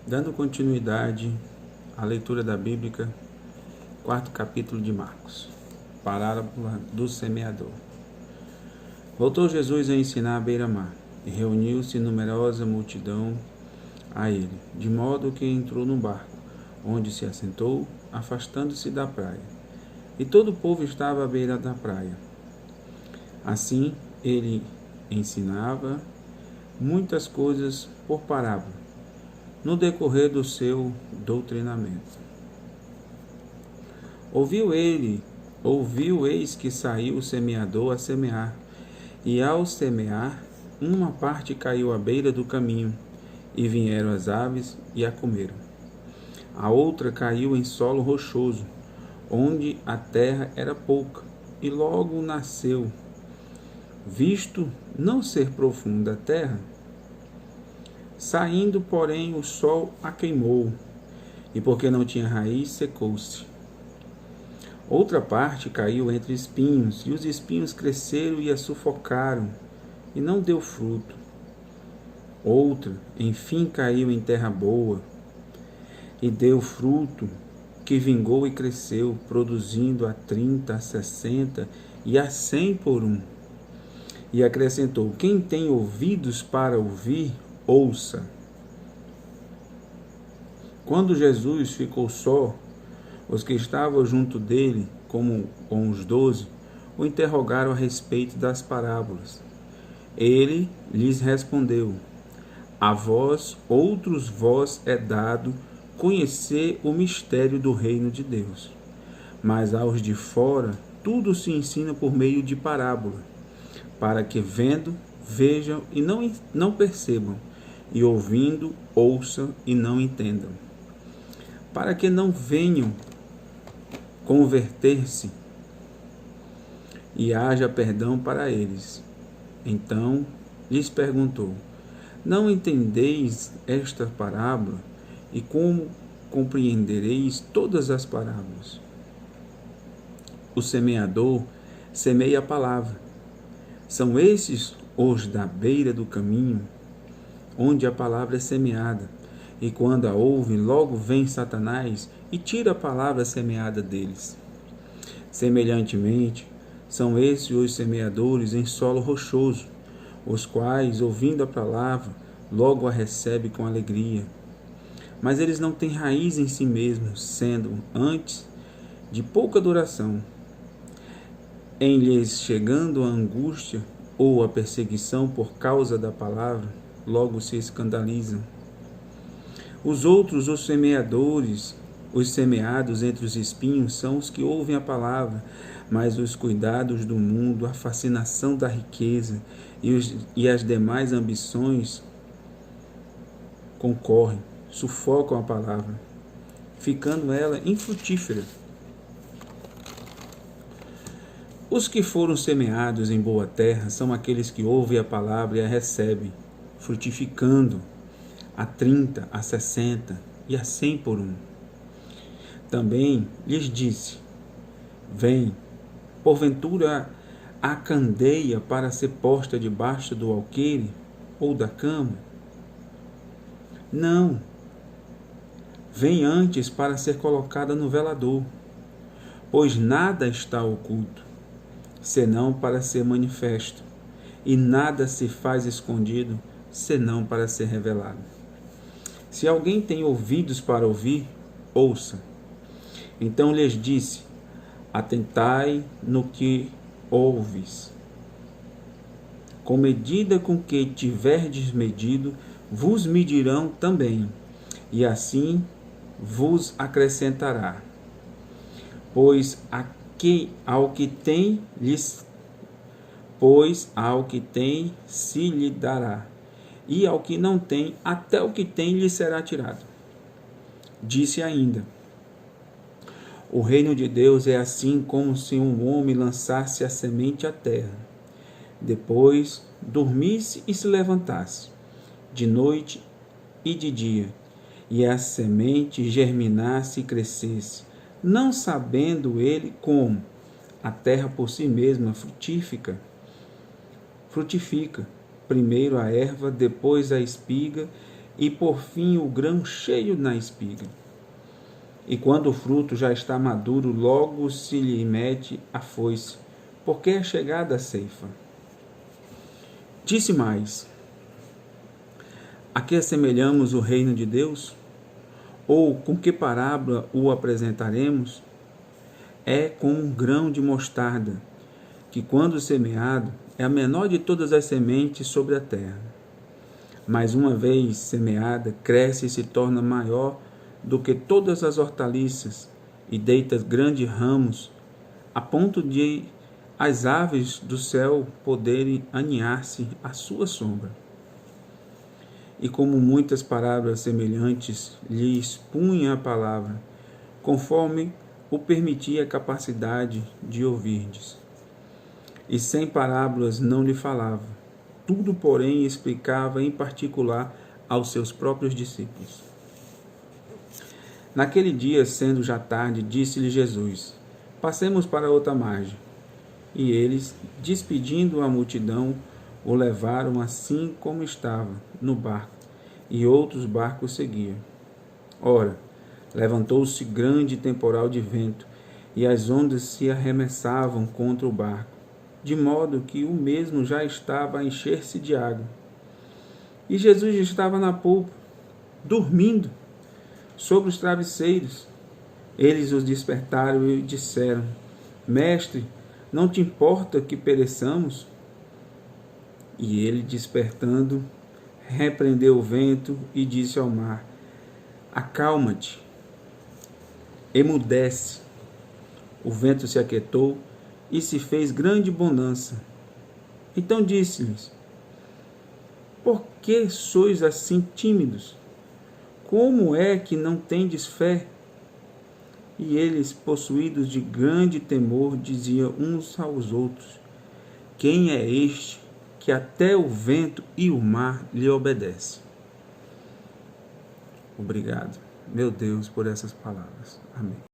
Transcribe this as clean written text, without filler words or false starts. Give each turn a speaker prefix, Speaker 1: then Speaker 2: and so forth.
Speaker 1: Dando continuidade à leitura da Bíblia, quarto capítulo de Marcos, parábola do semeador. Voltou Jesus a ensinar à beira-mar, e reuniu-se numerosa multidão a ele, de modo que entrou num barco, onde se assentou, afastando-se da praia. E todo o povo estava à beira da praia. Assim, ele ensinava muitas coisas por parábola, no decorrer do seu doutrinamento. Ouviu, eis que saiu o semeador a semear, e ao semear, uma parte caiu à beira do caminho, e vieram as aves e a comeram. A outra caiu em solo rochoso, onde a terra era pouca, e logo nasceu. Visto não ser profunda a terra, saindo, porém, o sol a queimou, e porque não tinha raiz, secou-se. Outra parte caiu entre espinhos, e os espinhos cresceram e a sufocaram, e não deu fruto. Outra, enfim, caiu em terra boa, e deu fruto, que vingou e cresceu, produzindo a 30, a 60 e a 100 por um. E acrescentou: quem tem ouvidos para ouvir, ouça. Quando Jesus ficou só, os que estavam junto dele, como com os 12, o interrogaram a respeito das parábolas. Ele lhes respondeu: a vós, outros vós é dado conhecer o mistério do reino de Deus. Mas aos de fora, tudo se ensina por meio de parábola, para que vendo, vejam e não percebam, e ouvindo, ouçam e não entendam. Para que não venham converter-se e haja perdão para eles. Então lhes perguntou: não entendeis esta parábola? E como compreendereis todas as parábolas? O semeador semeia a palavra. São esses os da beira do caminho, onde a palavra é semeada. E quando a ouvem, logo vem Satanás e tira a palavra semeada deles. Semelhantemente, são esses os semeadores em solo rochoso, os quais, ouvindo a palavra, logo a recebem com alegria. Mas eles não têm raiz em si mesmos, sendo antes de pouca duração. Em lhes chegando a angústia ou a perseguição por causa da palavra, logo se escandalizam. Os outros, os semeadores, os semeados entre os espinhos, são os que ouvem a palavra, mas os cuidados do mundo, a fascinação da riqueza e as demais ambições concorrem, sufocam a palavra, ficando ela infrutífera. Os que foram semeados em boa terra são aqueles que ouvem a palavra e a recebem, frutificando a 30, a 60 e a 100 por um. Também lhes disse: vem, porventura a candeia para ser posta debaixo do alqueire ou da cama? Não. Vem antes para ser colocada no velador, pois nada está oculto, senão para ser manifesto, e nada se faz escondido, senão para ser revelado. Se alguém tem ouvidos para ouvir, ouça. Então lhes disse: atentai no que ouves. Com medida com que tiverdes medido, vos medirão também, e assim vos acrescentará. Pois ao que tem se lhe dará, e ao que não tem, até o que tem lhe será tirado. Disse ainda: o reino de Deus é assim como se um homem lançasse a semente à terra, depois dormisse e se levantasse, de noite e de dia, e a semente germinasse e crescesse, não sabendo ele como. A terra por si mesma frutifica, primeiro a erva, depois a espiga, e por fim o grão cheio na espiga. E quando o fruto já está maduro, logo se lhe mete a foice, porque é chegada a ceifa. Disse mais: a que assemelhamos o reino de Deus? Ou com que parábola o apresentaremos? É como um grão de mostarda, que quando semeado é a menor de todas as sementes sobre a terra. Mas uma vez semeada, cresce e se torna maior do que todas as hortaliças e deita grandes ramos, a ponto de as aves do céu poderem aninhar-se à sua sombra. E como muitas parábolas semelhantes lhe expunha a palavra, conforme o permitia a capacidade de ouvirdes. E sem parábolas não lhe falava, tudo, porém, explicava em particular aos seus próprios discípulos. Naquele dia, sendo já tarde, disse-lhe Jesus: passemos para outra margem. E eles, despedindo a multidão, o levaram assim como estava, no barco, e outros barcos seguiam. Ora, levantou-se grande temporal de vento, e as ondas se arremessavam contra o barco, de modo que o mesmo já estava a encher-se de água. E Jesus estava na polpa, dormindo, sobre os travesseiros. Eles os despertaram e disseram: Mestre, não te importa que pereçamos? E ele, despertando, repreendeu o vento e disse ao mar: acalma-te, emudece. O vento se aquietou e se fez grande bonança. Então disse-lhes: por que sois assim tímidos? Como é que não tendes fé? E eles, possuídos de grande temor, diziam uns aos outros: quem é este que até o vento e o mar lhe obedecem? Obrigado, meu Deus, por essas palavras. Amém.